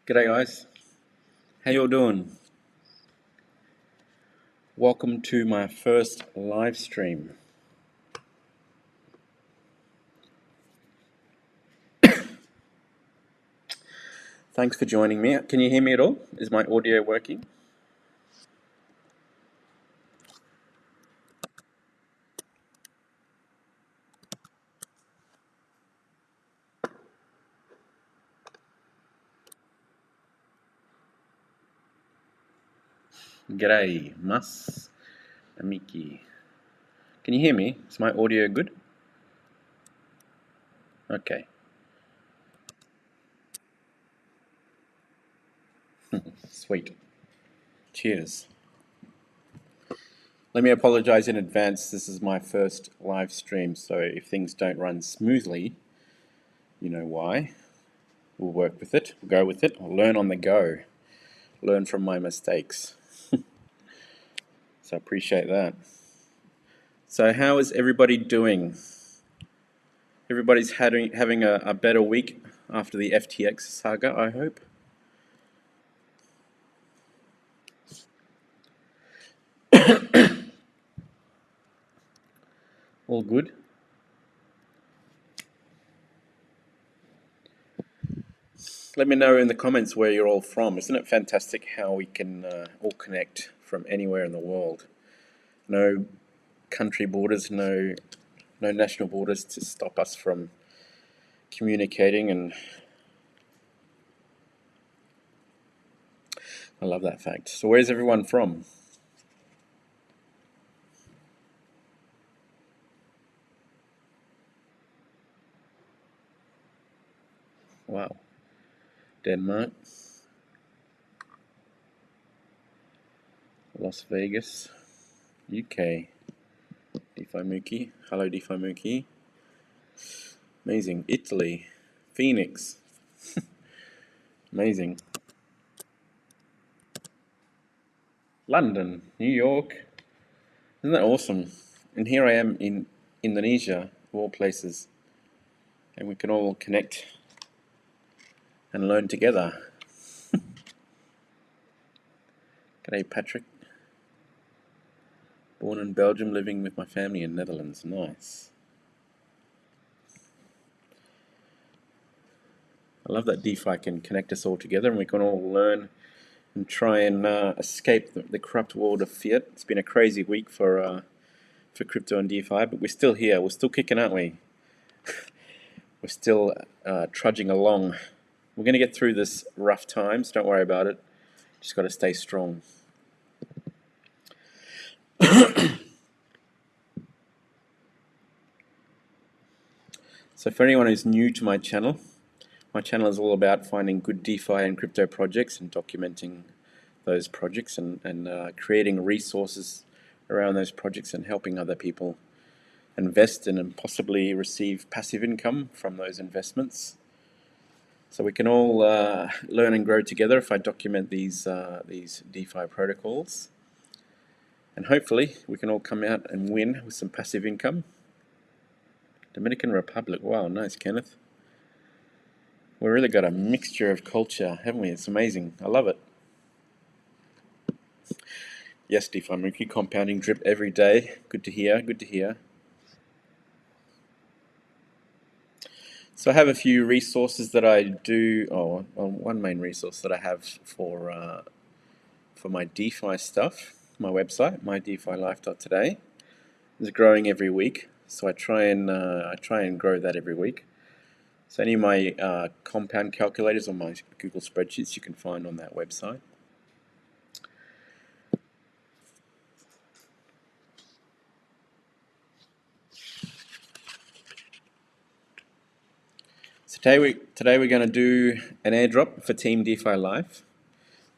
G'day guys, how y'all doing? Welcome to my first live stream. Thanks for joining me. Can you hear me at all? Is my audio working? G'day, mas amiki. Can you hear me? Is my audio good? Okay. Sweet. Cheers. Let me apologize in advance. This is my first live stream, so if things don't run smoothly, you know why. We'll work with it, we'll go with it, I'll learn on the go. Learn from my mistakes. So I appreciate that. So how is everybody doing? Everybody's having a better week after the FTX saga, I hope. All good? Let me know in the comments where you're all from. Isn't it fantastic how we can all connect from anywhere in the world? No country borders, no national borders to stop us from communicating, and I love that fact. So where's everyone from? Wow. Denmark, Las Vegas, UK. DeFi Mookie. Hello, DeFi Mookie. Amazing. Italy. Phoenix. Amazing. London. New York. Isn't that awesome? And here I am in Indonesia, of all places. And we can all connect and learn together. G'day, Patrick. Born in Belgium, living with my family in Netherlands. Nice. I love that DeFi can connect us all together and we can all learn and try and escape the corrupt world of fiat. It's been a crazy week for crypto and DeFi, but we're still here. We're still kicking, aren't we? We're still trudging along. We're going to get through this rough times. Don't worry about it. Just got to stay strong. So for anyone who's new to my channel is all about finding good DeFi and crypto projects and documenting those projects and creating resources around those projects and helping other people invest in and possibly receive passive income from those investments. So we can all learn and grow together if I document these DeFi protocols. And hopefully we can all come out and win with some passive income. Dominican Republic, wow, nice, Kenneth. We've really got a mixture of culture, haven't we? It's amazing. I love it. Yes, DeFi Mookie, compounding drip every day. Good to hear, good to hear. So I have a few resources that I do, one main resource that I have for my DeFi stuff. My website, mydefilife.today, is growing every week. So I try and grow that every week. So any of my compound calculators on my Google spreadsheets you can find on that website. So today we're going to do an airdrop for Team DeFi Life,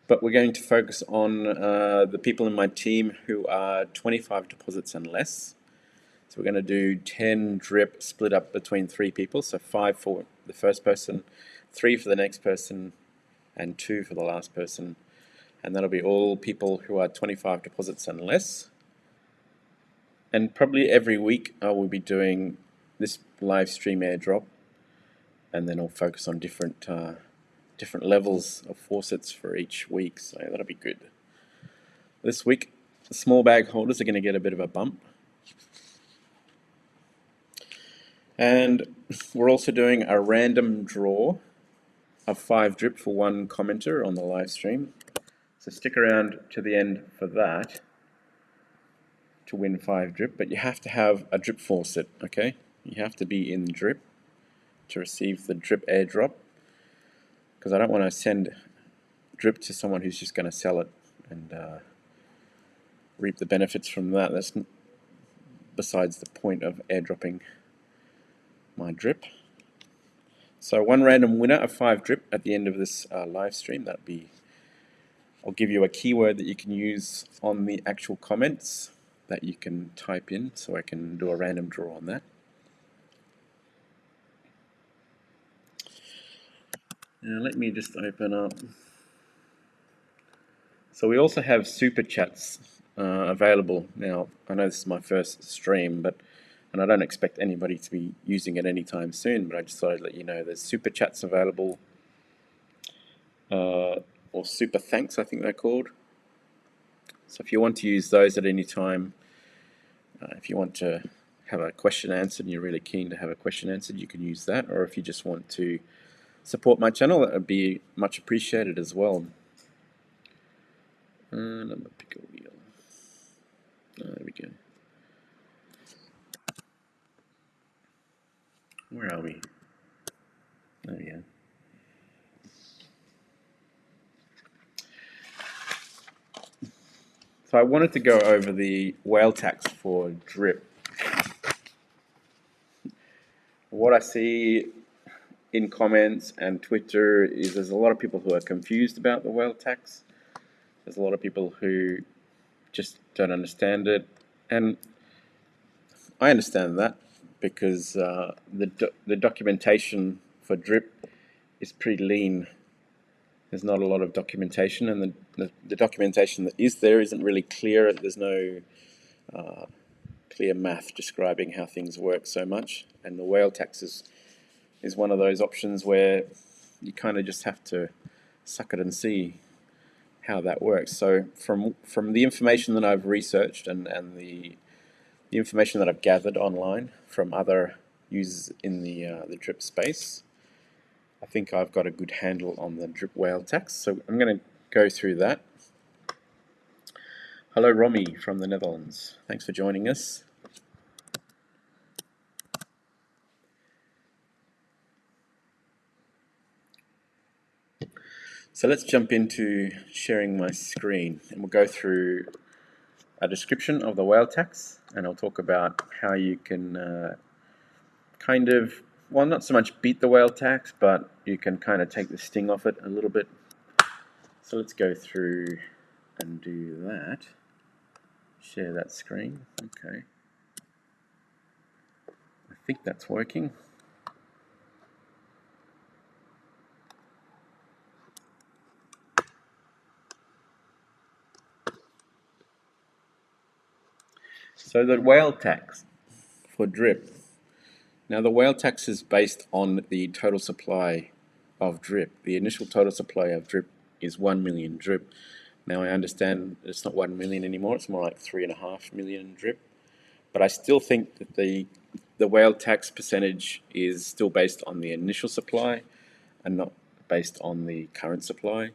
but we're going to focus on the people in my team who are 25 deposits and less. So we're going to do 10 drip split up between 3 people, so 5 for the first person, 3 for the next person, and 2 for the last person. And that'll be all people who are 25 deposits and less. And probably every week I will be doing this live stream airdrop, and then I'll focus on different different levels of faucets for each week, so that'll be good. This week, the small bag holders are going to get a bit of a bump. And we're also doing a random draw of 5 drip for one commenter on the live stream. So stick around to the end for that to win 5 drip, but you have to have a drip faucet, okay? You have to be in drip to receive the drip airdrop, because I don't want to send drip to someone who's just going to sell it and reap the benefits from that. That's besides the point of airdropping my drip. So one random winner of 5 drip at the end of this live stream. That'd be, I'll give you a keyword that you can use on the actual comments that you can type in, so I can do a random draw on that. Now let me just open up. So we also have super chats available. Now I know this is my first stream, and I don't expect anybody to be using it anytime soon, but I just thought I'd let you know there's super chats available, or super thanks I think they're called. So if you want to use those at any time, if you want to have a question answered and you're really keen to have a question answered, you can use that. Or if you just want to support my channel, that would be much appreciated as well. And I'm going to pick a wheel. There we go. Where are we? Oh yeah. So I wanted to go over the whale tax for drip. What I see in comments and Twitter is there's a lot of people who are confused about the whale tax. There's a lot of people who just don't understand it, and I understand that because the documentation for drip is pretty lean. There's not a lot of documentation, and the documentation that is there isn't really clear. There's no clear math describing how things work so much, and the whale tax is one of those options where you kind of just have to suck it and see how that works. So from the information that I've researched and the information that I've gathered online from other users in the drip space, I think I've got a good handle on the drip whale tax. So I'm going to go through that. Hello Romy from the Netherlands. Thanks for joining us. So let's jump into sharing my screen, and we'll go through a description of the whale tax, and I'll talk about how you can kind of, well, not so much beat the whale tax, but you can kind of take the sting off it a little bit. So let's go through and do that. Share that screen. Okay. I think that's working. So the whale tax for drip. Now the whale tax is based on the total supply of drip. The initial total supply of drip is 1 million drip. Now I understand it's not 1 million anymore, it's more like 3.5 million drip. But I still think that the whale tax percentage is still based on the initial supply and not based on the current supply.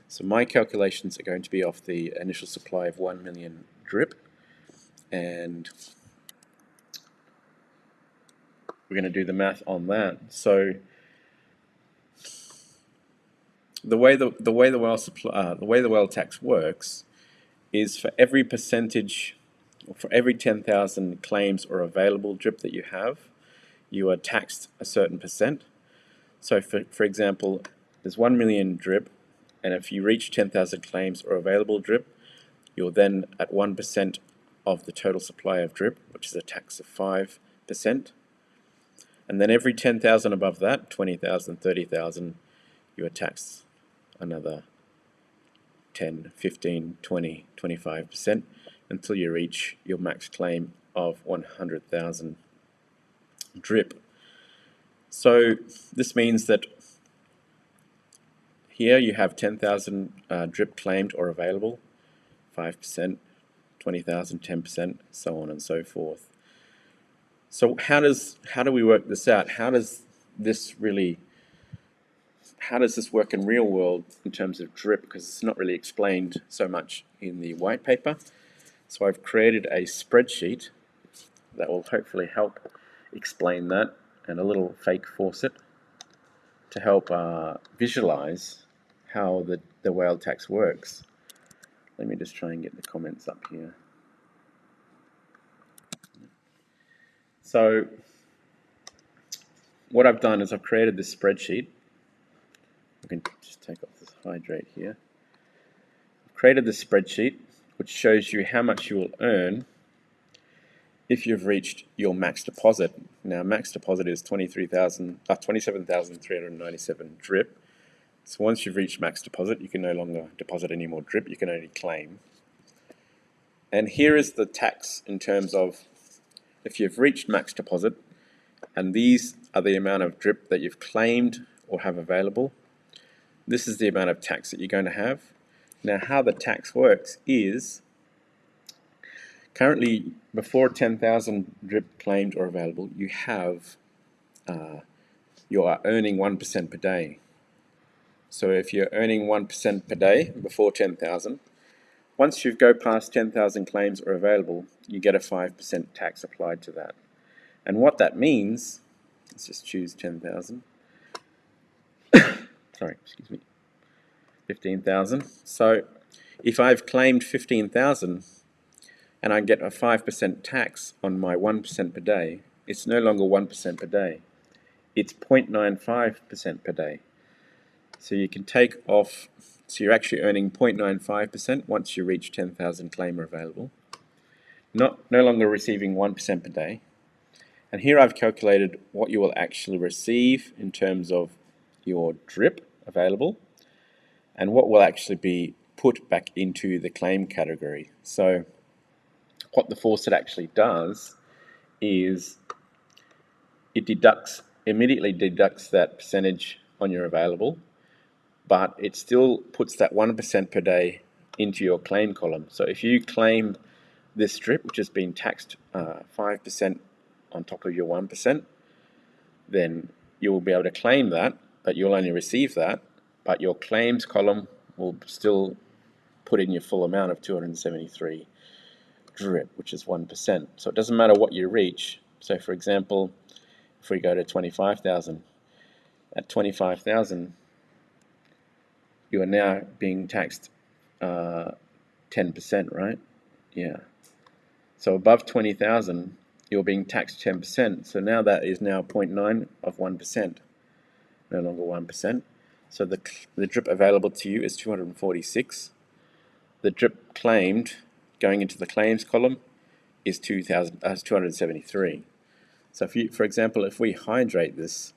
So my calculations are going to be off the initial supply of 1 million drip, and we're going to do the math on that. So the way the whale tax works is for every percentage, or for every 10,000 claims or available drip that you have, you are taxed a certain percent. So for example, there's 1 million drip, and if you reach 10,000 claims or available drip, you're then at 1% of the total supply of drip, which is a tax of 5%. And then every 10,000 above that, 20,000, 30,000, you are taxed another 10, 15, 20, 25% until you reach your max claim of 100,000 drip. So this means that here you have 10,000 drip claimed or available, 5%, 20,000, 10%, so on and so forth. So how do we work this out? How does this work in real world in terms of drip? Because it's not really explained so much in the white paper. So I've created a spreadsheet that will hopefully help explain that, and a little fake faucet to help visualize how the whale tax works. Let me just try and get the comments up here. So what I've done is I've created this spreadsheet. I can just take off this hydrate here. I've created this spreadsheet which shows you how much you will earn if you've reached your max deposit. Now, max deposit is 27,397 drip. So once you've reached max deposit, you can no longer deposit any more drip, you can only claim. And here is the tax in terms of if you've reached max deposit, and these are the amount of drip that you've claimed or have available, this is the amount of tax that you're going to have. Now, how the tax works is, currently, before 10,000 drip claimed or available, you are earning 1% per day. So if you're earning 1% per day before 10,000, once you go past 10,000 claims are available, you get a 5% tax applied to that. And what that means, let's just choose 10,000. Sorry, excuse me. 15,000. So if I've claimed 15,000 and I get a 5% tax on my 1% per day, it's no longer 1% per day. It's 0.95% per day. So you can take off, so you're actually earning 0.95% once you reach 10,000 claim are available. No longer receiving 1% per day. And here I've calculated what you will actually receive in terms of your drip available and what will actually be put back into the claim category. So what the faucet actually does is it immediately deducts that percentage on your available, but it still puts that 1% per day into your claim column. So if you claim this strip, which has been taxed 5% on top of your 1%, then you will be able to claim that, but you'll only receive that, but your claims column will still put in your full amount of 273 drip, which is 1%. So it doesn't matter what you reach. So for example, if we go to 25,000, at 25,000, you are now being taxed 10%, right? Yeah. So above 20,000, you're being taxed 10%. So now that is now 0.9 of 1%, no longer 1%. So the drip available to you is 246. The drip claimed going into the claims column is 273. So if you, for example, if we hydrate this,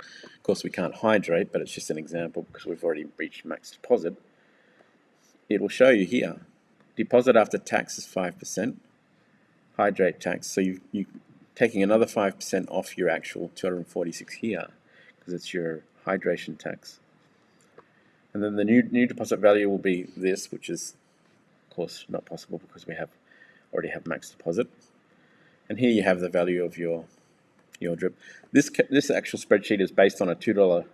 of course we can't hydrate, but it's just an example because we've already reached max deposit. It will show you here, deposit after tax is 5%, hydrate tax, so you're taking another 5% off your actual 246 here because it's your hydration tax. And then the new deposit value will be this, which is of course not possible because we already have max deposit. And here you have the value of your drip. This actual spreadsheet is based on a $2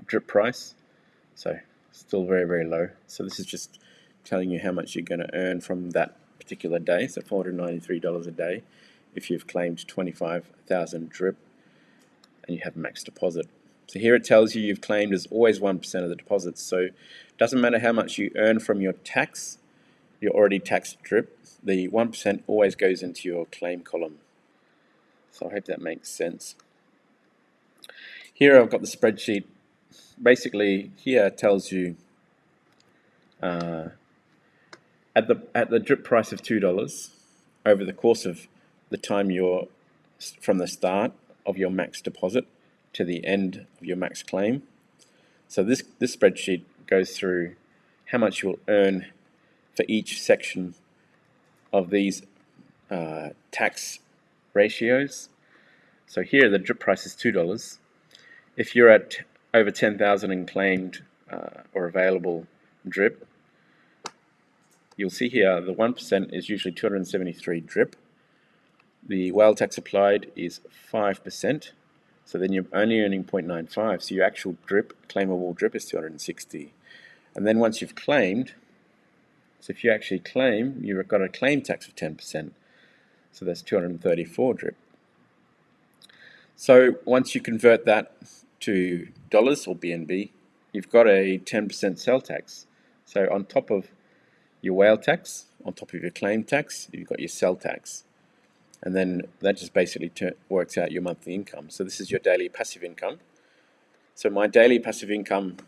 drip price, so still very, very low. So this is just telling you how much you're going to earn from that particular day, so $493 a day if you've claimed 25,000 drip and you have max deposit. So here it tells you you've claimed as always 1% of the deposits, so it doesn't matter how much you earn from your tax, your already taxed drip, the 1% always goes into your claim column. So I hope that makes sense. Here I've got the spreadsheet. Basically here it tells you at the drip price of $2 over the course of the time you're from the start of your max deposit to the end of your max claim. So this spreadsheet goes through how much you will earn for each section of these tax ratios. So here the drip price is $2. If you're at over 10,000 in claimed or available drip, you'll see here the 1% is usually 273 drip. The whale tax applied is 5%, so then you're only earning 0.95, so your actual drip, claimable drip, is 260. And then once you've claimed, so if you actually claim, you've got a claim tax of 10%, so that's 234 drip. So once you convert that to dollars or BNB, you've got a 10% sell tax. So on top of your whale tax, on top of your claim tax, you've got your sell tax. And then that just basically works out your monthly income. So this is your daily passive income. So my daily passive income,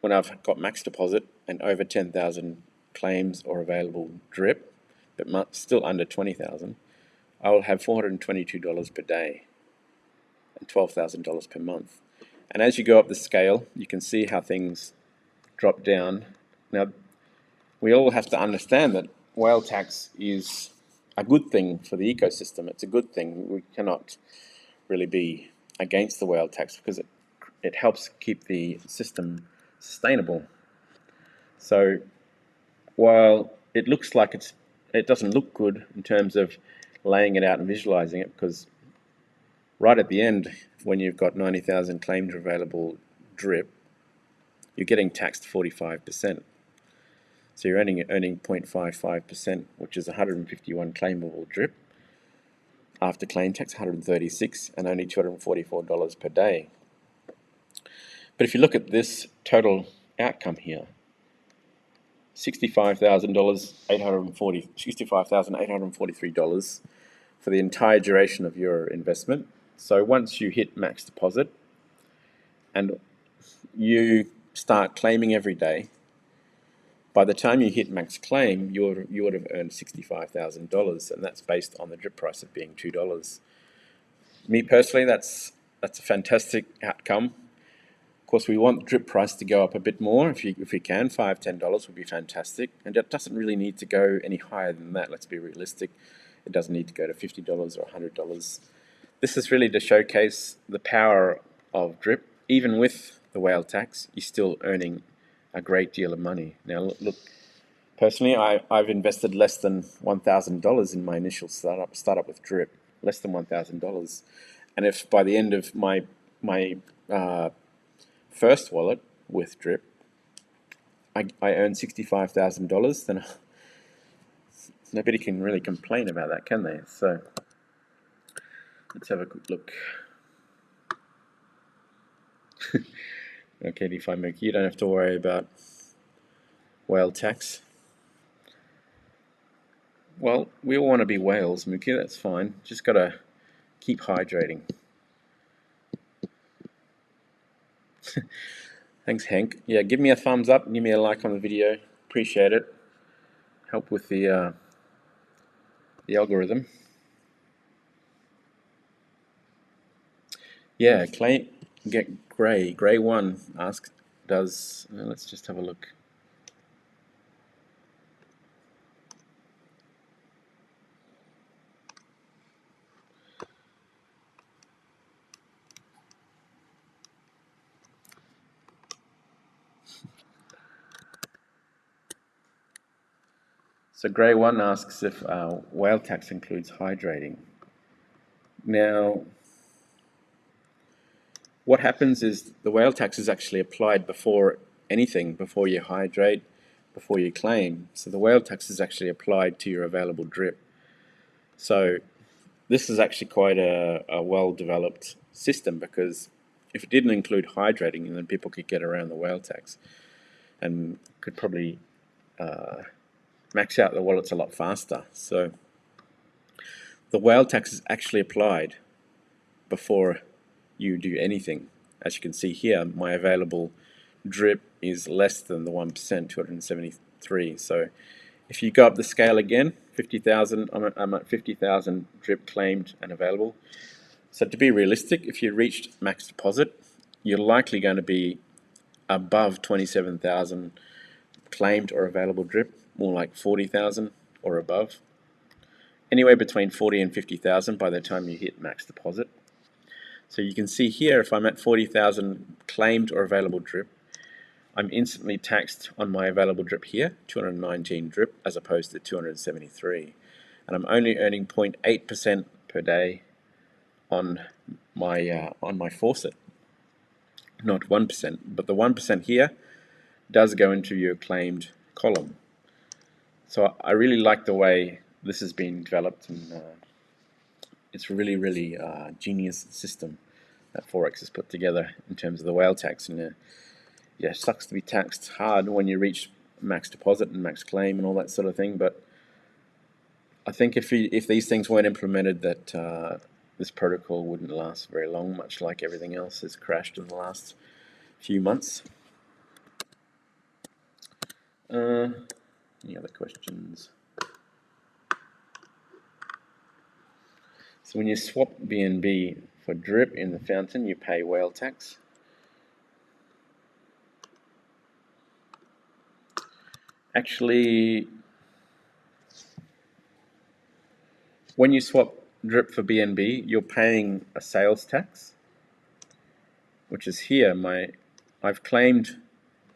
when I've got max deposit and over 10,000 claims or available drip, but still under 20,000, I will have $422 per day and $12,000 per month. And as you go up the scale, you can see how things drop down. Now, we all have to understand that whale tax is a good thing for the ecosystem. It's a good thing. We cannot really be against the whale tax because it helps keep the system sustainable. So while it looks like it doesn't look good in terms of laying it out and visualizing it, because right at the end, when you've got 90,000 claimed available drip, you're getting taxed 45%. So you're earning 0.55%, which is 151 claimable drip. After claim tax, 136, and only $244 per day. But if you look at this total outcome here, $65,843 for the entire duration of your investment. So once you hit max deposit and you start claiming every day, by the time you hit max claim, you would have earned $65,000, and that's based on the drip price of being $2. Me personally, that's a fantastic outcome. Of course, we want the drip price to go up a bit more if we can. $5, $10 would be fantastic, and it doesn't really need to go any higher than that. Let's be realistic. It doesn't need to go to $50 or $100. This is really to showcase the power of drip. Even with the whale tax, you're still earning a great deal of money. Now, look, personally, I've invested less than $1,000 in my initial startup with drip, less than $1,000. And if by the end of my first wallet with drip, I earned $65,000, then nobody can really complain about that, can they? So let's have a quick look. Okay, DeFi Mookie, you don't have to worry about whale tax. Well, we all want to be whales, Mookie, that's fine. Just got to keep hydrating. Thanks, Hank. Yeah, give me a thumbs up, give me a like on the video. Appreciate it. Help with the algorithm. Yeah, Gray1 asks, let's just have a look. So Gray1 asks if whale tax includes hydrating. Now, what happens is the whale tax is actually applied before anything, before you hydrate, before you claim. So the whale tax is actually applied to your available drip. So this is actually quite a well-developed system, because if it didn't include hydrating, then people could get around the whale tax and could probably max out the wallets a lot faster. So the whale tax is actually applied before you do anything. As you can see here, my available drip is less than the 1%, 273. So if you go up the scale again, 50,000, I'm at 50,000 drip claimed and available. So to be realistic, if you reached max deposit, you're likely going to be above 27,000 claimed or available drip, more like 40,000 or above. Anywhere between 40 and 50,000 by the time you hit max deposit. So you can see here, if I'm at 40,000 claimed or available drip, I'm instantly taxed on my available drip here, 219 drip, as opposed to 273. And I'm only earning 0.8% per day on my faucet, not 1%. But the 1% here does go into your claimed column. So I really like the way this has been developed, and it's really, really genius system that Forex has put together in terms of the whale tax. And yeah, it sucks to be taxed hard when you reach max deposit and max claim and all that sort of thing. But I think if these things weren't implemented, that this protocol wouldn't last very long, much like everything else has crashed in the last few months. Any other questions? So when you swap BNB for drip in the fountain, you pay whale tax. Actually, when you swap drip for BNB, you're paying a sales tax, which is here. I've claimed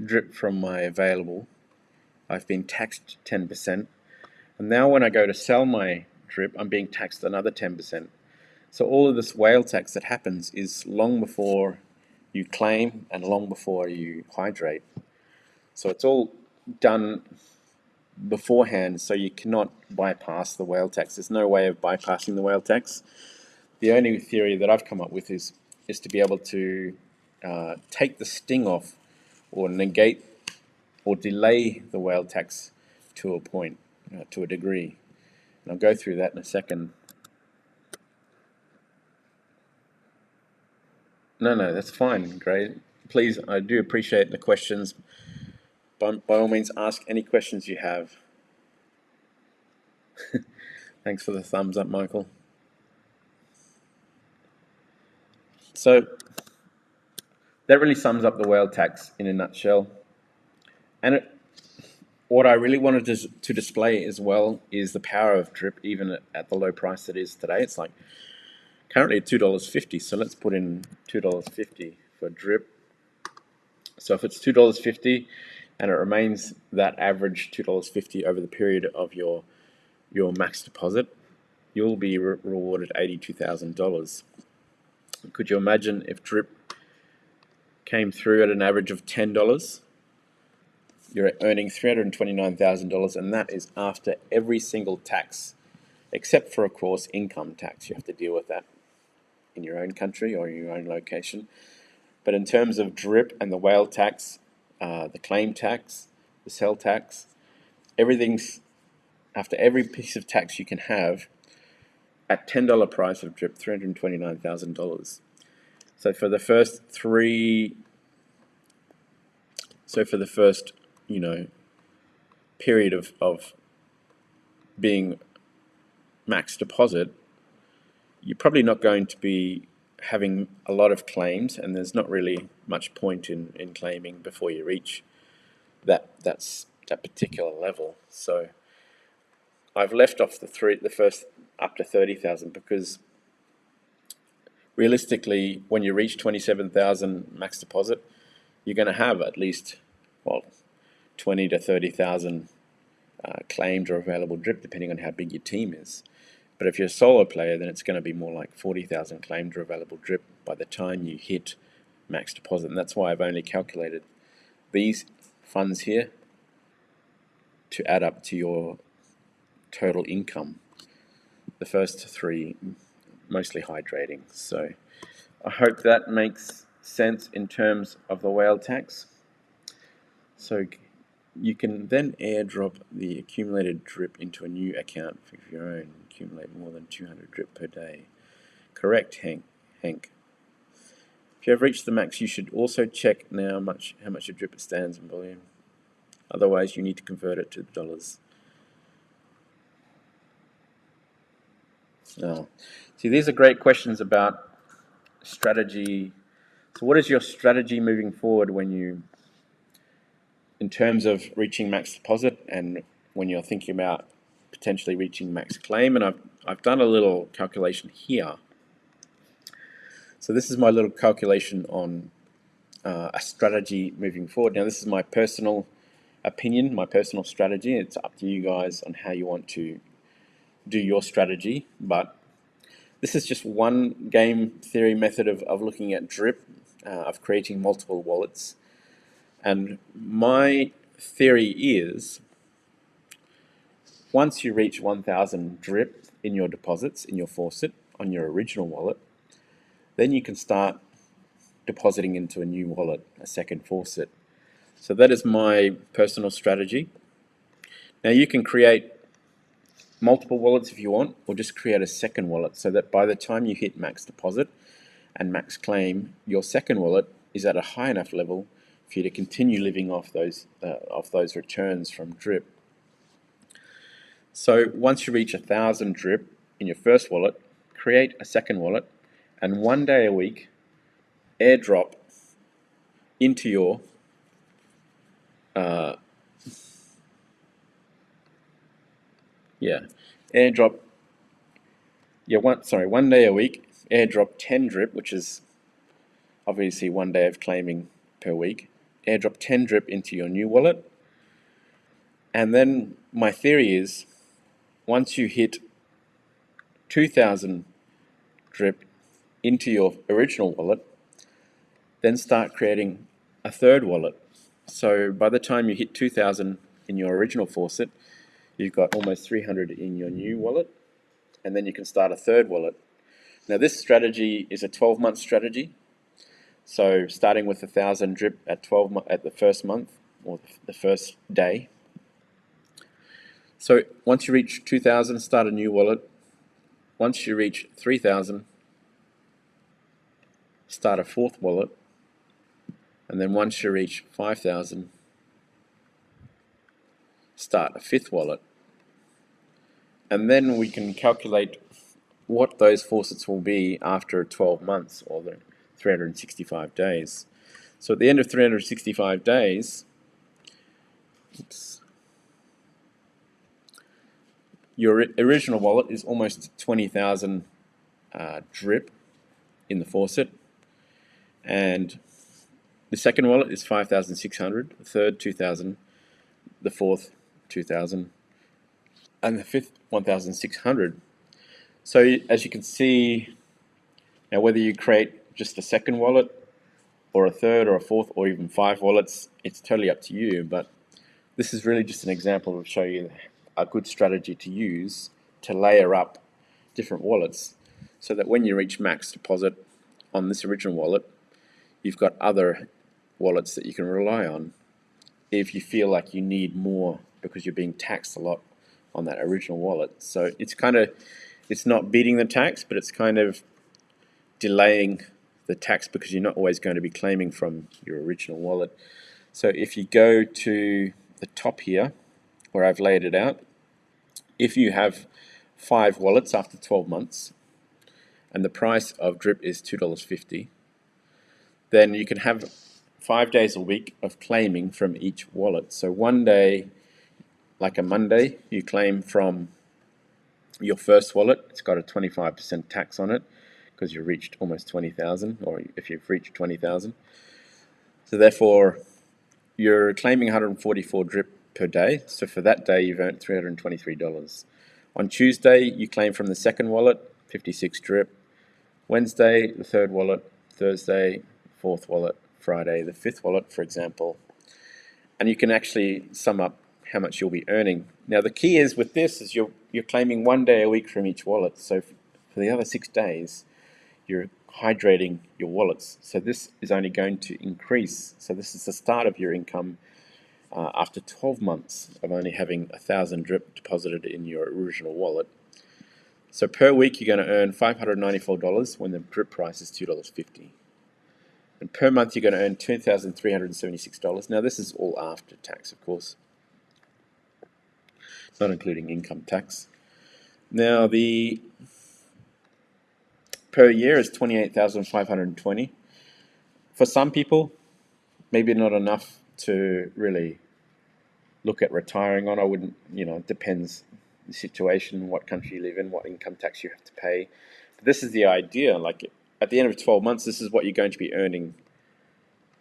drip from my available. I've been taxed 10%. And now when I go to sell my drip, I'm being taxed another 10%. So all of this whale tax that happens is long before you claim and long before you hydrate. So it's all done beforehand, so you cannot bypass the whale tax. There's no way of bypassing the whale tax. The only theory that I've come up with is to be able to take the sting off, or negate or delay the whale tax to a point, to a degree. And I'll go through that in a second. No, that's fine, great. Please, I do appreciate the questions. By all means, ask any questions you have. Thanks for the thumbs up, Michael. So that really sums up the whale tax in a nutshell. And what I really wanted to display as well is the power of drip, even at the low price it is today. It's like currently $2.50. So let's put in $2.50 for drip. So if it's $2.50 and it remains that average $2.50 over the period of your max deposit, you'll be rewarded $82,000. Could you imagine if drip came through at an average of $10? You're earning $329,000, and that is after every single tax, except for, of course, income tax. You have to deal with that in your own country or in your own location. But in terms of drip and the whale tax, the claim tax, the sell tax, everything's after every piece of tax you can have at $10 price of drip, $329,000. So for the first period of being max deposit, you're probably not going to be having a lot of claims, and there's not really much point in claiming before you reach that particular level. So I've left off the first up to 30,000 because realistically, when you reach 27,000 max deposit, you're going to have at least 20 to 30,000 claimed or available drip, depending on how big your team is. But if you're a solo player, then it's going to be more like 40,000 claimed or available drip by the time you hit max deposit. And that's why I've only calculated these funds here to add up to your total income. The first three mostly hydrating. So I hope that makes sense in terms of the whale tax. So you can then airdrop the accumulated drip into a new account of your own. Accumulate more than 200 drip per day. Correct, Hank. If you have reached the max, you should also check now how much your drip stands in volume. Otherwise, you need to convert it to dollars. Oh. See, these are great questions about strategy. So what is your strategy moving forward in terms of reaching max deposit, and when you're thinking about potentially reaching max claim? And I've done a little calculation here. So this is my little calculation on a strategy moving forward. Now this is my personal opinion, my personal strategy. It's up to you guys on how you want to do your strategy, but this is just one game theory method of looking at drip, of creating multiple wallets. And my theory is, once you reach 1,000 drip in your deposits, in your faucet, on your original wallet, then you can start depositing into a new wallet, a second faucet. So that is my personal strategy. Now you can create multiple wallets if you want, or just create a second wallet so that by the time you hit max deposit and max claim, your second wallet is at a high enough level for you to continue living off those returns from drip. So once you reach 1,000 drip in your first wallet, create a second wallet, and 1 day a week airdrop into your airdrop 1 day a week airdrop 10 drip, which is obviously 1 day of claiming per week. Airdrop 10 drip into your new wallet, and then my theory is, once you hit 2,000 drip into your original wallet, then start creating a third wallet. So by the time you hit 2,000 in your original faucet, you've got almost 300 in your new wallet, and then you can start a third wallet. Now this strategy is a 12-month strategy. So starting with 1,000 drip at the first month, or the first day. So once you reach 2,000, start a new wallet. Once you reach 3,000, start a fourth wallet. And then once you reach 5,000, start a fifth wallet. And then we can calculate what those faucets will be after 12 months, or the 365 days. So at the end of 365 days, your original wallet is almost 20,000 drip in the faucet, and the second wallet is 5,600, the third 2,000, the fourth 2,000, and the fifth 1,600. So as you can see, now whether you create just a second wallet or a third or a fourth or even 5 wallets, it's totally up to you, but this is really just an example to show you a good strategy to use to layer up different wallets, so that when you reach max deposit on this original wallet, you've got other wallets that you can rely on if you feel like you need more because you're being taxed a lot on that original wallet. So it's not beating the tax, but it's kind of delaying the tax because you're not always going to be claiming from your original wallet. So if you go to the top here where I've laid it out, if you have 5 wallets after 12 months and the price of drip is $2.50, then you can have 5 days a week of claiming from each wallet. So one day, like a Monday, you claim from your first wallet. It's got a 25% tax on it because you've reached almost 20,000, or if you've reached 20,000. So therefore, you're claiming 144 drip per day. So for that day, you've earned $323. On Tuesday, you claim from the second wallet, 56 drip. Wednesday, the third wallet. Thursday, fourth wallet. Friday, the fifth wallet, for example. And you can actually sum up how much you'll be earning. Now the key is with this is you're claiming 1 day a week from each wallet. So for the other 6 days, you're hydrating your wallets. So this is only going to increase. So this is the start of your income after 12 months of only having 1,000 drip deposited in your original wallet. So per week you're going to earn $594 when the drip price is $2.50. And per month you're going to earn $2,376. Now this is all after tax, of course, not including income tax. Now the per year is $28,520. For some people, maybe not enough to really look at retiring on. I wouldn't, it depends the situation, what country you live in, what income tax you have to pay. But this is the idea. Like, at the end of 12 months, this is what you're going to be earning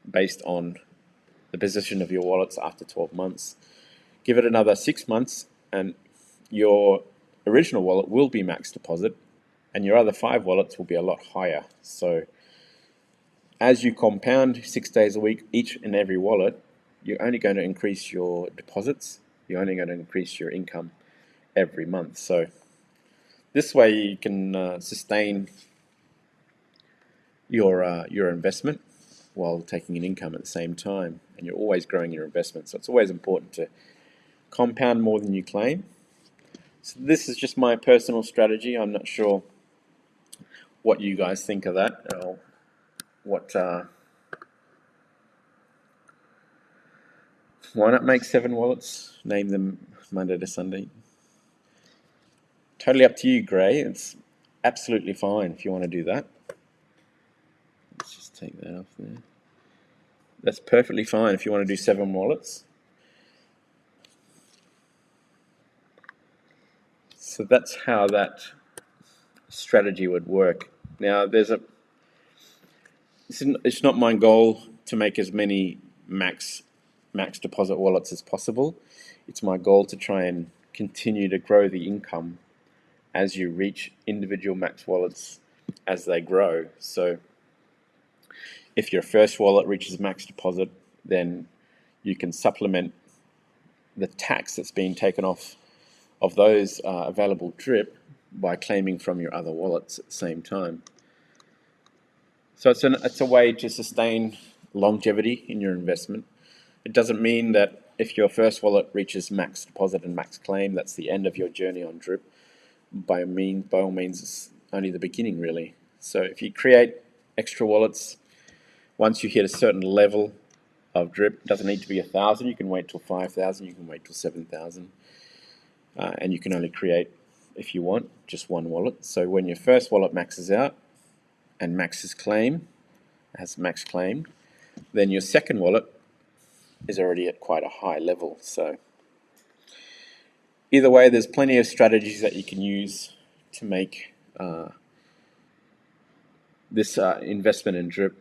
based on the position of your wallets after 12 months. Give it another 6 months and your original wallet will be max deposit and your other 5 wallets will be a lot higher. So as you compound 6 days a week each and every wallet, you're only going to increase your deposits, you're only going to increase your income every month. So this way you can sustain your investment while taking an income at the same time, and you're always growing your investment. So it's always important to compound more than you claim. So this is just my personal strategy. I'm not sure what you guys think of that, or why not make 7 wallets, name them Monday to Sunday? Totally up to you, Gray. It's absolutely fine if you want to do that. Let's just take that off there. That's perfectly fine if you want to do 7 wallets. So that's how that strategy would work. Now, it's not my goal to make as many max deposit wallets as possible. It's my goal to try and continue to grow the income as you reach individual max wallets as they grow. So if your first wallet reaches max deposit, then you can supplement the tax that's being taken off of those available drip by claiming from your other wallets at the same time. So it's a way to sustain longevity in your investment. It doesn't mean that if your first wallet reaches max deposit and max claim, that's the end of your journey on drip. By all means, it's only the beginning, really. So if you create extra wallets, once you hit a certain level of drip, it doesn't need to be 1,000. You can wait till 5,000. You can wait till 7,000, and you can only create, if you want, just 1 wallet. So when your first wallet maxes out and has max claimed, then your second wallet is already at quite a high level. So either way, there's plenty of strategies that you can use to make this investment in drip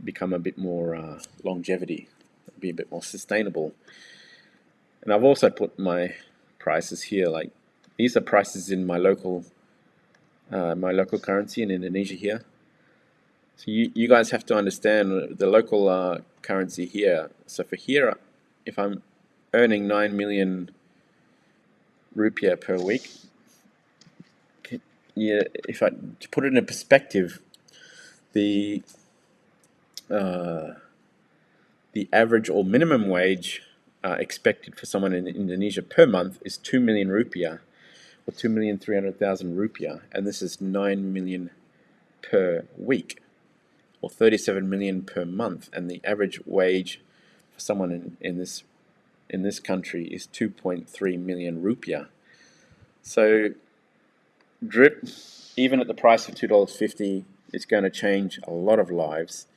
become a bit more longevity, be a bit more sustainable. And I've also put my prices here. Like, these are prices in my local currency in Indonesia here. So you guys have to understand the local currency here. So for here, if I'm earning 9 million rupiah per week, if I to put it in perspective, the average or minimum wage expected for someone in Indonesia per month is 2 million rupiah, or 2,300,000 rupiah, and this is 9 million per week, or 37 million per month, and the average wage for someone in this country is 2.3 million rupiah. So drip, even at the price of $2.50, is going to change a lot of lives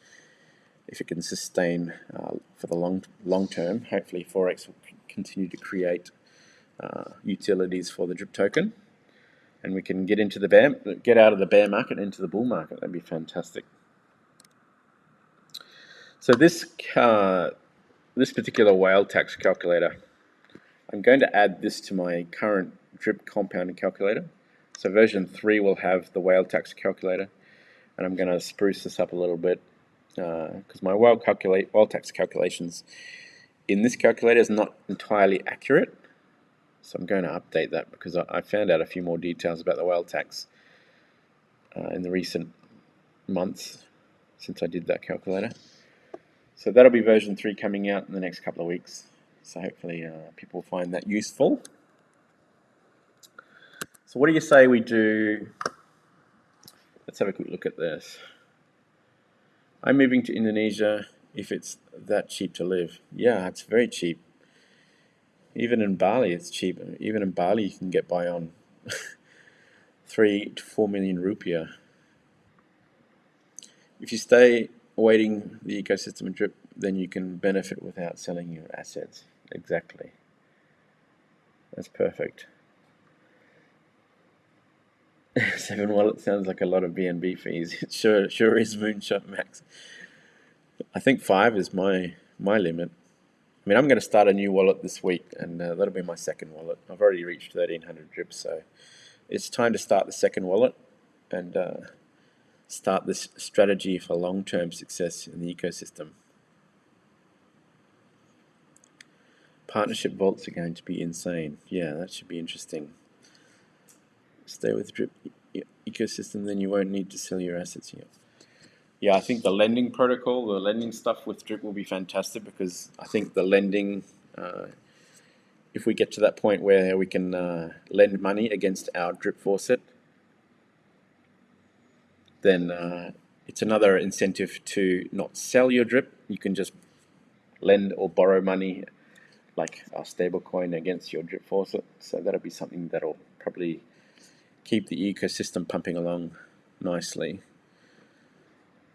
if it can sustain for the long term. Hopefully Forex will continue to create utilities for the drip token, and we can get out of the bear market into the bull market. That'd be fantastic. So this particular whale tax calculator, I'm going to add this to my current drip compounding calculator. So version 3 will have the whale tax calculator, and I'm going to spruce this up a little bit because my whale tax calculations in this calculator is not entirely accurate. So I'm going to update that because I found out a few more details about the whale tax in the recent months since I did that calculator. So that'll be version 3 coming out in the next couple of weeks. So hopefully people find that useful. So what do you say we do? Let's have a quick look at this. I'm moving to Indonesia if it's that cheap to live. Yeah, it's very cheap. Even in Bali, it's cheap. Even in Bali, you can get by on 3 to 4 million rupiah. If you stay awaiting the ecosystem and drip, then you can benefit without selling your assets. Exactly. That's perfect. 7 wallet sounds like a lot of BNB fees. It sure is, Moonshot Max. I think 5 is my limit. I mean, I'm going to start a new wallet this week, and that'll be my second wallet. I've already reached 1,300 drips, so it's time to start the second wallet and start this strategy for long-term success in the ecosystem. Partnership vaults are going to be insane. Yeah, that should be interesting. Stay with drip ecosystem, then you won't need to sell your assets yet. Yeah, I think the lending protocol, the lending stuff with drip will be fantastic, because I think the lending, if we get to that point where we can lend money against our drip faucet, then it's another incentive to not sell your drip. You can just lend or borrow money, like our stablecoin, against your drip faucet. So that'll be something that'll probably keep the ecosystem pumping along nicely.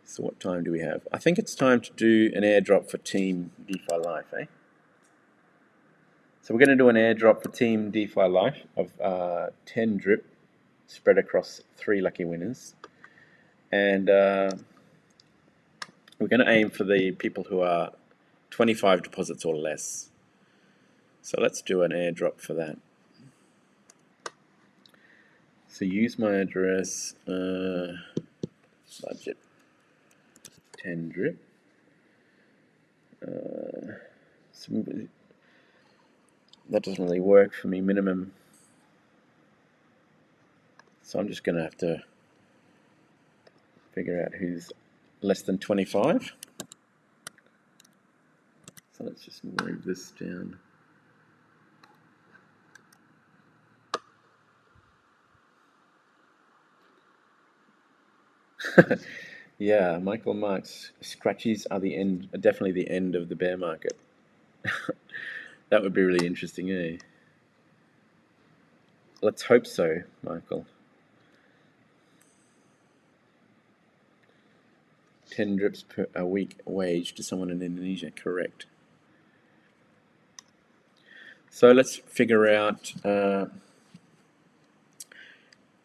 So what time do we have? I think it's time to do an airdrop for Team DeFi Life, eh? So we're going to do an airdrop for Team DeFi Life of 10 drip spread across 3 lucky winners. And we're going to aim for the people who are 25 deposits or less. So let's do an airdrop for that. So use my address, budget 10 drip. That doesn't really work for me, minimum. So I'm just going to have to figure out who's less than 25. So let's just move this down. Yeah, Michael Marks, scratchies are definitely the end of the bear market. That would be really interesting, eh? Let's hope so, Michael. 10 drips per a week wage to someone in Indonesia, correct. So let's figure out,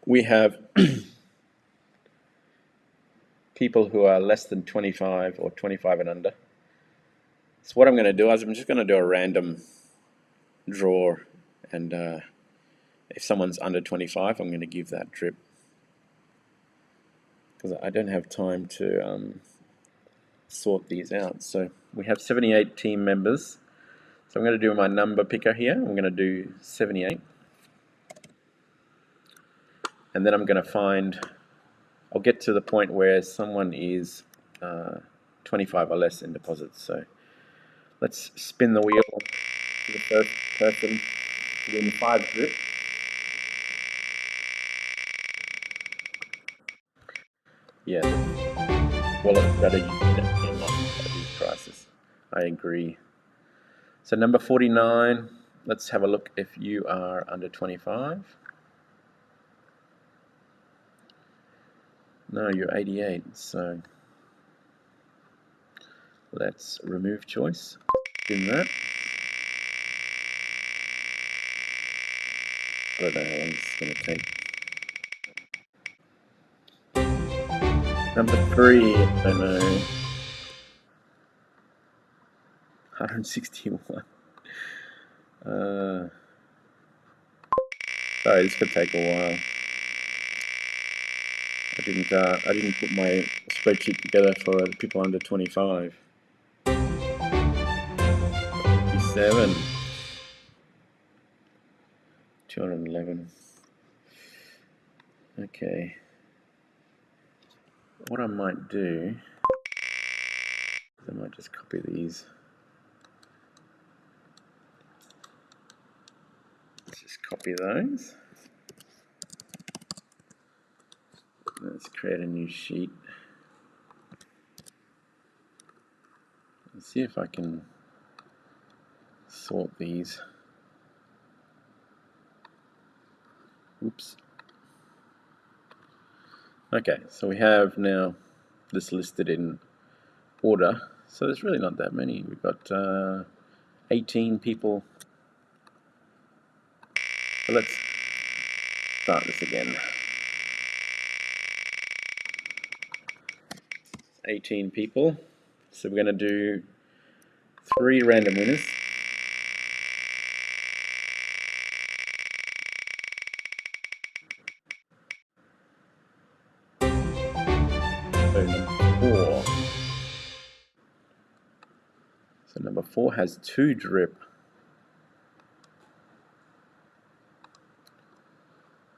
we have people who are less than 25 or 25 and under. So what I'm going to do is I'm just going to do a random draw, and if someone's under 25, I'm going to give that drip, because I don't have time to sort these out. So we have 78 team members. So I'm going to do my number picker here. I'm going to do 78. And then I'm going to find, I'll get to the point where someone is 25 or less in deposits. So let's spin the wheel to the first person to win 5 drip. Yeah, wallet strategy definitely unlocked at these prices. I agree. So number 49, let's have a look if you are under 25. No, you're 88, so let's remove choice. In that. I don't know how long it's going to take. Number 3, I don't know. 161. Sorry, this could take a while. I didn't put my spreadsheet together for people under 25. 57. 211. Okay. What I might do, I might just copy these. Let's just copy those. Let's create a new sheet. Let's see if I can sort these. Oops. Okay, so we have now this listed in order. So there's really not that many. We've got 18 people. So let's start this again. 18 people. So we're going to do 3 random winners. So number 4. So number 4 has 2 drip.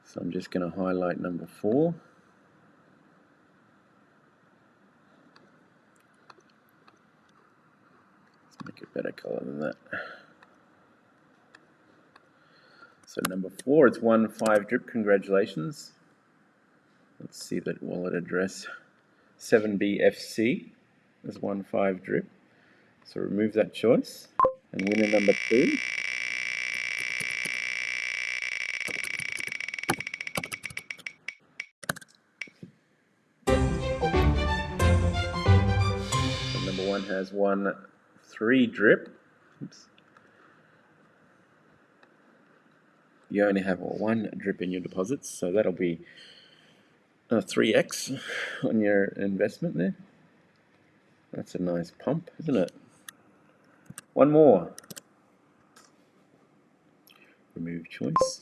So I'm just going to highlight number 4. Let's make it better color than that. So number 4, it's 1.5 drip. Congratulations. Let's see that wallet address. 7BFC is 1.5 drip. So remove that choice. And winner number 2. So number 1 has 1.3 drip. Oops. You only have 1 drip in your deposits, so that'll be 3x on your investment there. That's a nice pump, isn't it? One more. Remove choice.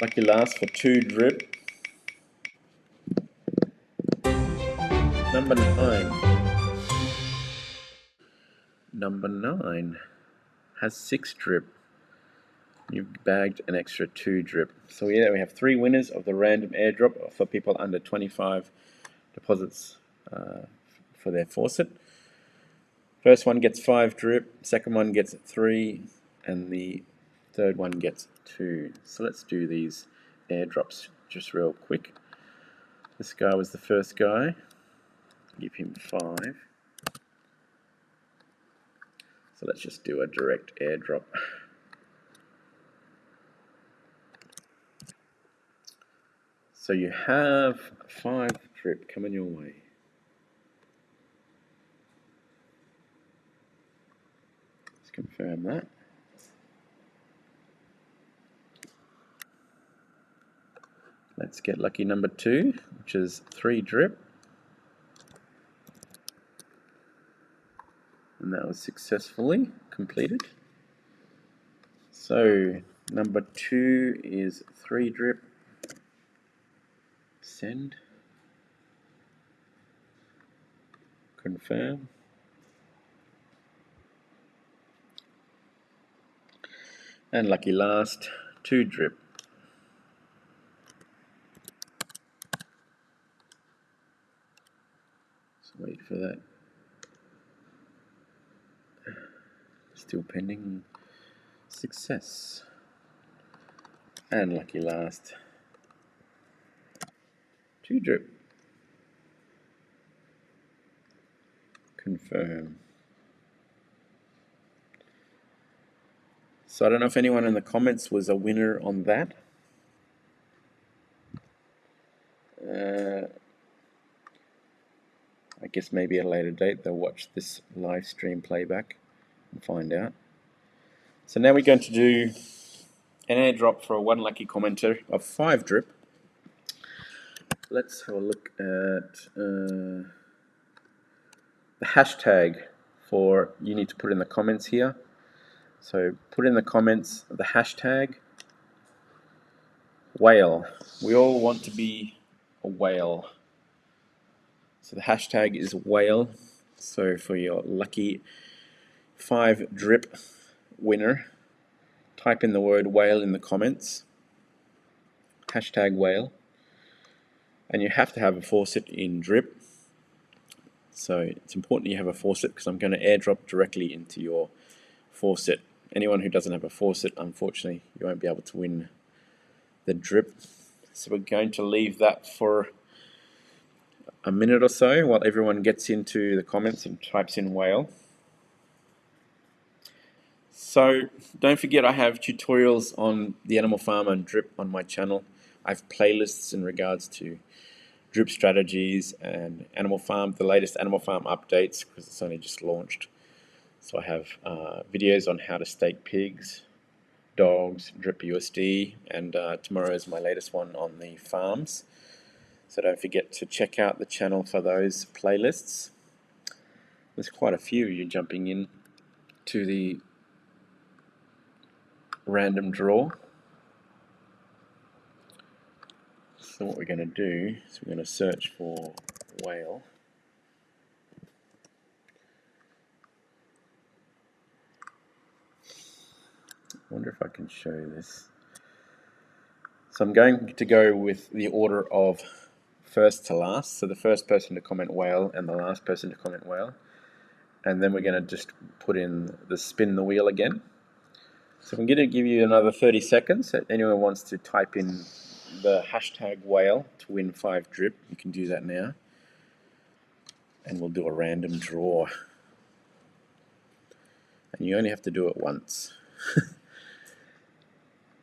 Lucky last for 2 drip. Number 9. Number 9 has 6 drip. You've bagged an extra 2 drip. So yeah, we have 3 winners of the random airdrop for people under 25 deposits for their faucet. First one gets 5 drip, second one gets 3, and the third one gets 2. So let's do these airdrops just real quick. This guy was the first guy. Give him 5. So let's just do a direct airdrop. So you have 5 drip coming your way. Let's confirm that. Let's get lucky number 2, which is 3 drip. And that was successfully completed. So number 2 is 3 drip. Send. Confirm. And lucky last, 2 drip. So wait for that. Still pending. Success. And lucky last, 2 drip. Confirm. So I don't know if anyone in the comments was a winner on that. I guess maybe at a later date they'll watch this live stream playback and find out. So now we're going to do an airdrop for 1 lucky commenter of 5 drip. Let's have a look at the hashtag for, you need to put in the comments here. So put in the comments the hashtag whale. We all want to be a whale. So the hashtag is whale. So for your lucky 5 drip winner, type in the word whale in the comments. Hashtag whale. And you have to have a faucet in drip. So it's important you have a faucet because I'm going to airdrop directly into your faucet. Anyone who doesn't have a faucet, unfortunately, you won't be able to win the drip. So we're going to leave that for a minute or so while everyone gets into the comments and types in whale. So don't forget, I have tutorials on the animal farm and drip on my channel. I have playlists in regards to drip strategies and animal farm, the latest animal farm updates because it's only just launched. So I have videos on how to stake pigs, dogs, drip USD, and tomorrow is my latest one on the farms. So don't forget to check out the channel for those playlists. There's quite a few of you jumping in to the random draw. So what we're going to do is we're going to search for whale. I wonder if I can show this. So I'm going to go with the order of first to last. So the first person to comment whale and the last person to comment whale. And then we're going to just put in the spin the wheel again. So I'm going to give you another 30 seconds. If anyone wants to type in the hashtag whale to win 5 drip, you can do that now. And we'll do a random draw. And you only have to do it once.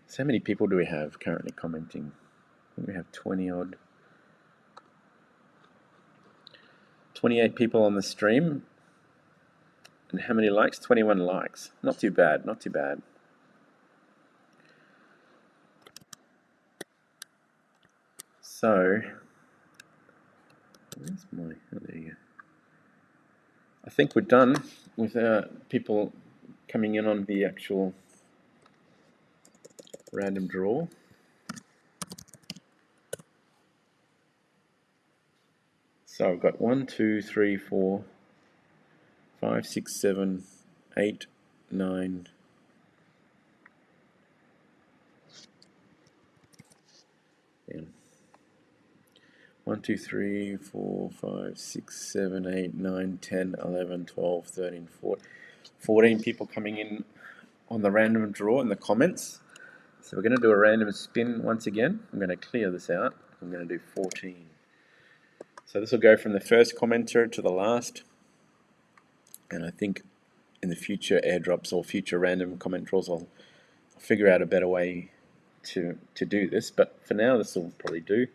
So how many people do we have currently commenting? I think we have 20 odd. 28 people on the stream. And how many likes? 21 likes. Not too bad, not too bad. So, where's my, oh, there you go. I think we're done with people coming in on the actual random draw. So I've got 1, 2, 3, 4, 5, 6, 7, 8, 9. 10. 1, 2, 3, 4, 5, 6, 7, 8, 9, 10, 11, 12, 13, 14 people coming in on the random draw in the comments. So we're going to do a random spin once again. I'm going to clear this out. I'm going to do 14. So this will go from the first commenter to the last. And I think in the future airdrops or future random comment draws, I'll figure out a better way to do this. But for now, this will probably do.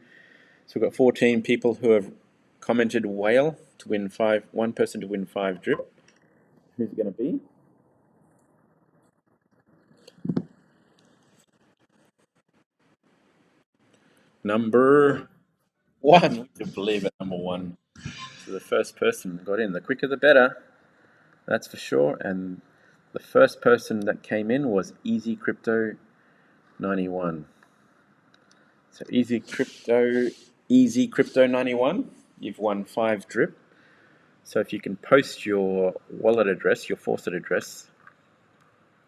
So we've got 14 people who have commented whale to win 5, one person to win 5 drip. Who's it going to be? Number 1. We can believe it, number 1. So the first person got in. The quicker the better, that's for sure. And the first person that came in was Easy Crypto 91. So Easy Crypto 91, you've won 5 drip. So if you can post your wallet address, your Faucet address,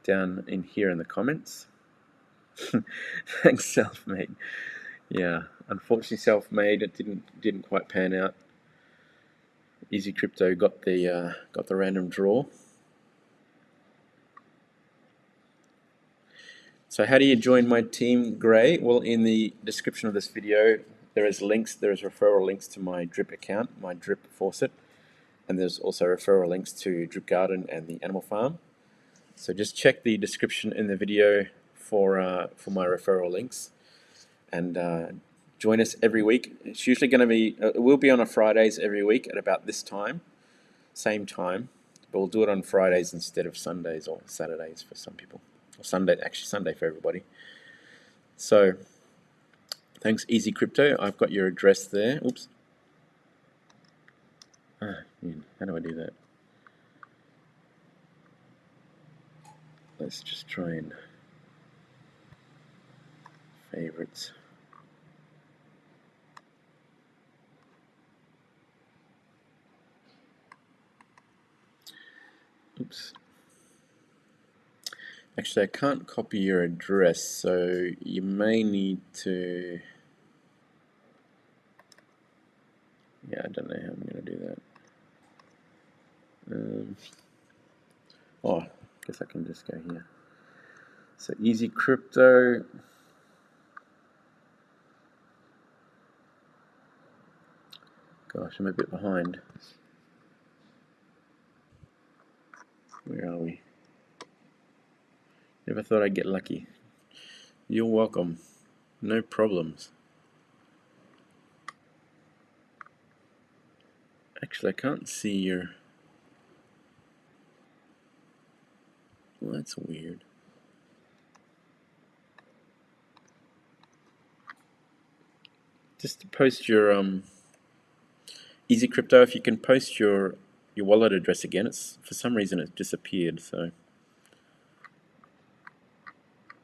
down in here in the comments. Thanks, Self-Made. Yeah, unfortunately, Self-Made, it didn't quite pan out. Easy Crypto got the random draw. So how do you join my team, Gray? Well, in the description of this video, there is referral links to my drip account, my drip Faucet, and there's also referral links to Drip Garden and the Animal Farm. So just check the description in the video for my referral links, and join us every week. It's usually going to be, it will be on a Fridays every week at about this time, same time, but we'll do it on Fridays instead of Sundays or Saturdays for some people. Or Sunday, actually Sunday for everybody. So, thanks Easy Crypto. I've got your address there. Oops. How do I do that? Let's just try and favorites. Oops. Actually, I can't copy your address, so you may need to... Yeah, I don't know how I'm going to do that. Oh, I guess I can just go here. So Easy Crypto. Gosh, I'm a bit behind. Where are we? Never thought I'd get lucky. You're welcome. No problems. Actually, I can't see your... Well, that's weird. just to post your Easy Crypto. If you can post your wallet address again, it's for some reason it's disappeared. So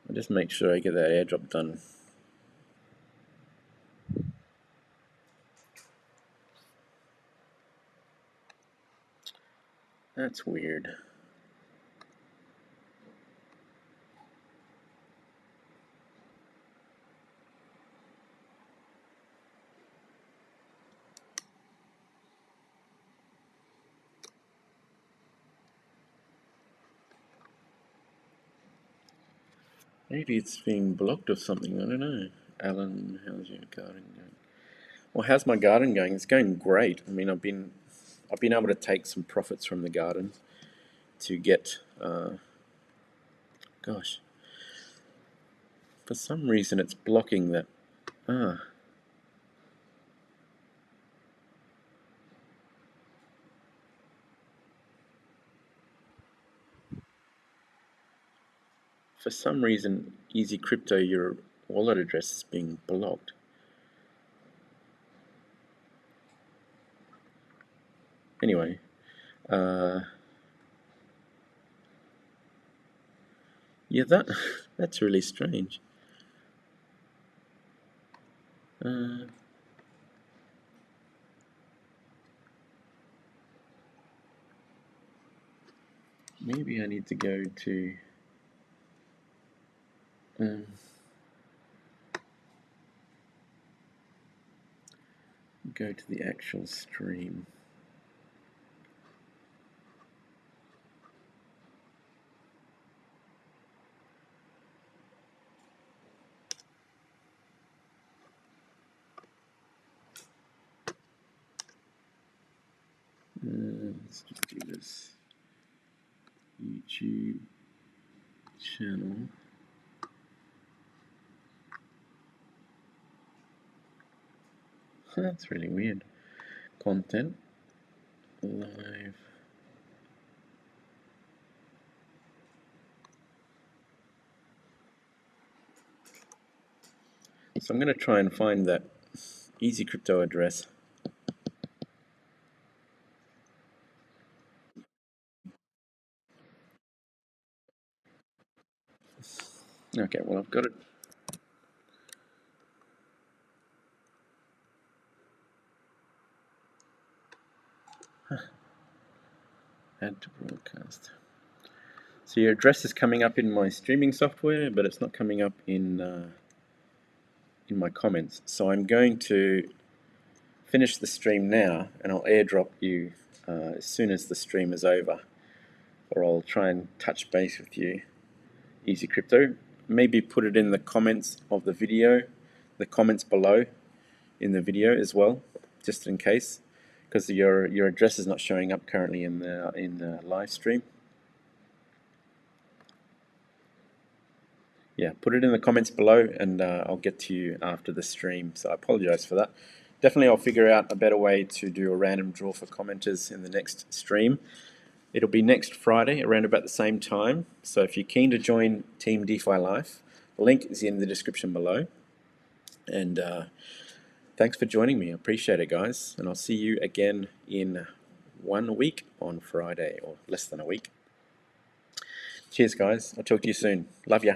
I'll just make sure I get that airdrop done. That's weird. Maybe it's being blocked or something. I don't know. Alan, how's your garden going? Well, how's my garden going? It's going great. I mean, I've been able to take some profits from the garden to get. Gosh, for some reason it's blocking that. For some reason, Easy Crypto, your wallet address is being blocked. Anyway, yeah, that's really strange. Maybe I need to go to the actual stream. Let's just do this YouTube channel. That's really weird. Content live. So I'm going to try and find that Easy Crypto address. Okay, well, I've got it. Add to broadcast. So your address is coming up in my streaming software, but it's not coming up in my comments. So I'm going to finish the stream now, and I'll airdrop you as soon as the stream is over, or I'll try and touch base with you, Easy Crypto. Maybe put it in the comments of the video, the comments below in the video as well, just in case, because your address is not showing up currently in the live stream. Yeah, put it in the comments below, and I'll get to you after the stream. So I apologize for that. Definitely, I'll figure out a better way to do a random draw for commenters in the next stream. It'll be next Friday around about the same time. So if you're keen to join Team DeFi Life, the link is in the description below. And thanks for joining me. I appreciate it, guys. And I'll see you again in 1 week on Friday, or less than a week. Cheers, guys. I'll talk to you soon. Love ya.